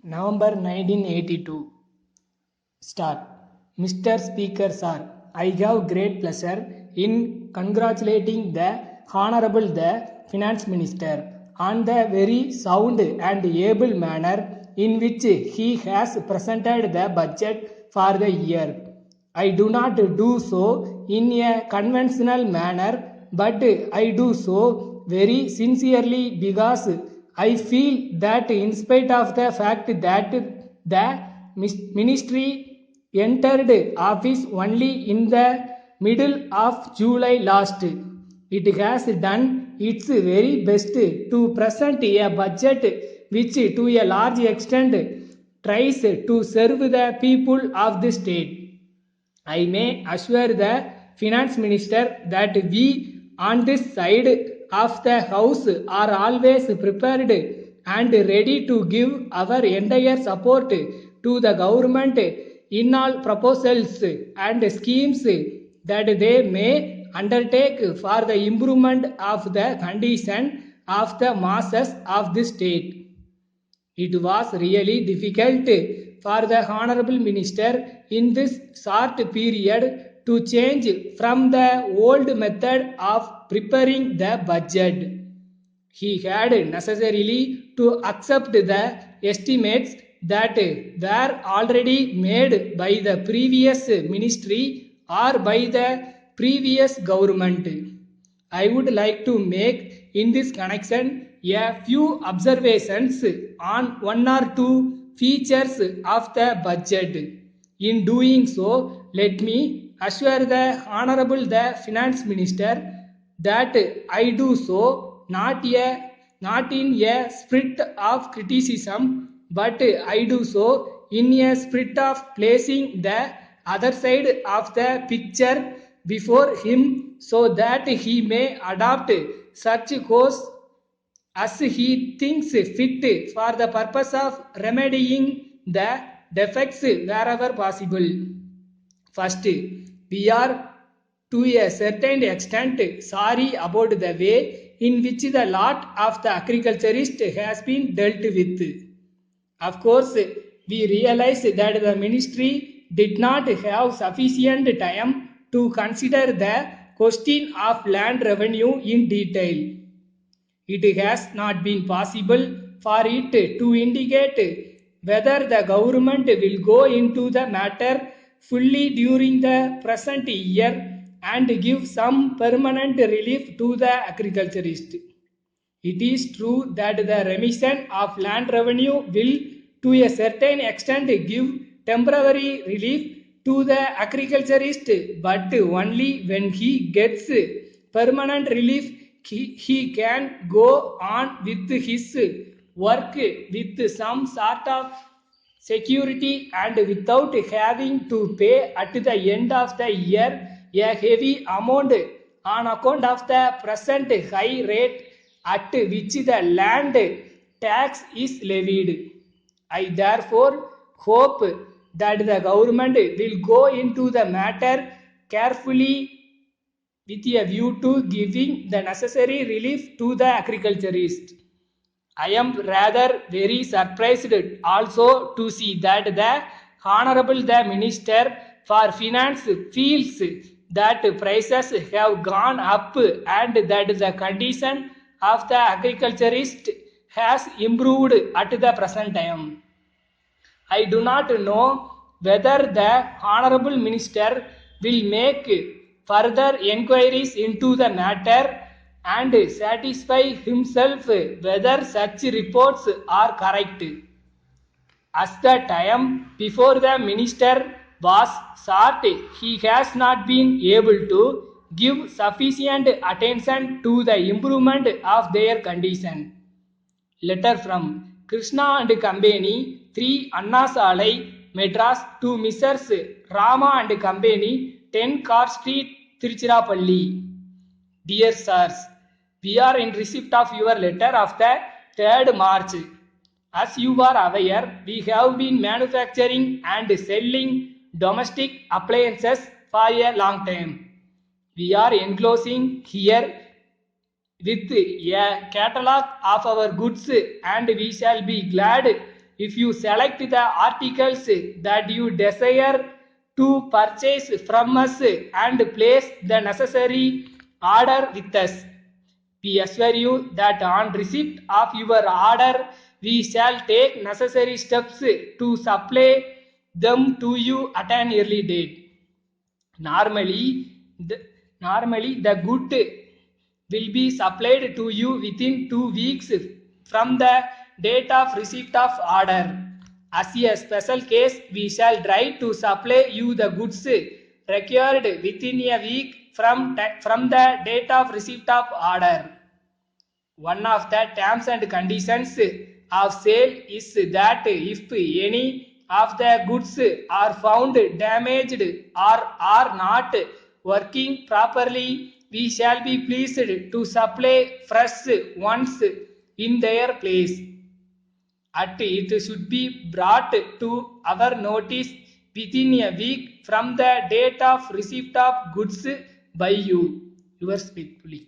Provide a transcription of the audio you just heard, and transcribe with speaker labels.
Speaker 1: November 1982. Start. Mr. Speaker Sir, I have great pleasure in congratulating the Honorable the Finance Minister on the very sound and able manner in which he has presented the budget for the year. I do not do so in a conventional manner, but I do so very sincerely because I feel that in spite of the fact that the ministry entered office only in the middle of July last, it has done its very best to present a budget which to a large extent tries to serve the people of the state. I may assure the finance minister that we on this side of the house are always prepared and ready to give our entire support to the government in all proposals and schemes that they may undertake for the improvement of the condition of the masses of the state. It was really difficult for the Honorable Minister in this short period to change from the old method of preparing the budget. He had necessarily to accept the estimates that were already made by the previous ministry or by the previous government. I would like to make in this connection a few observations on one or two features of the budget. In doing so, let me assure the Honorable the Finance Minister that I do so not in a spirit of criticism, but I do so in a spirit of placing the other side of the picture before him so that he may adopt such course as he thinks fit for the purpose of remedying the defects wherever possible. First, we are to a certain extent sorry about the way in which the lot of the agriculturist has been dealt with. Of course, we realize that the ministry did not have sufficient time to consider the question of land revenue in detail. It has not been possible for it to indicate whether the government will go into the matter fully during the present year and give some permanent relief to the agriculturist. It is true that the remission of land revenue will to a certain extent give temporary relief to the agriculturist, but only when he gets permanent relief he can go on with his work with some sort of security and without having to pay at the end of the year a heavy amount on account of the present high rate at which the land tax is levied. I therefore hope that the government will go into the matter carefully with a view to giving the necessary relief to the agriculturist. I am rather very surprised also to see that the Honorable the Minister for Finance feels that prices have gone up and that the condition of the agriculturist has improved at the present time. I do not know whether the Honorable Minister will make further inquiries into the matter and satisfy himself whether such reports are correct. As the time before the minister was short, he has not been able to give sufficient attention to the improvement of their condition. Letter from Krishna and Company, 3 Anna Salai, Madras to Messrs. Rama and Company, 10 Car Street, Tiruchirappalli. Dear sirs, we are in receipt of your letter of the 3rd March. As you are aware, we have been manufacturing and selling domestic appliances for a long time. We are enclosing here with a catalog of our goods and we shall be glad If you select the articles that you desire to purchase from us and place the necessary order with us, we assure you that on receipt of your order, we shall take necessary steps to supply them to you at an early date. Normally, the, normally the good will be supplied to you within 2 weeks from the date of receipt of order. As a special case, we shall try to supply you the goods required within a week from the date of receipt of order. One of the terms and conditions of sale is that if any of the goods are found damaged or are not working properly, we shall be pleased to supply fresh ones in their place. It should be brought to our notice within a week from the date of receipt of goods by you. Yours faithfully.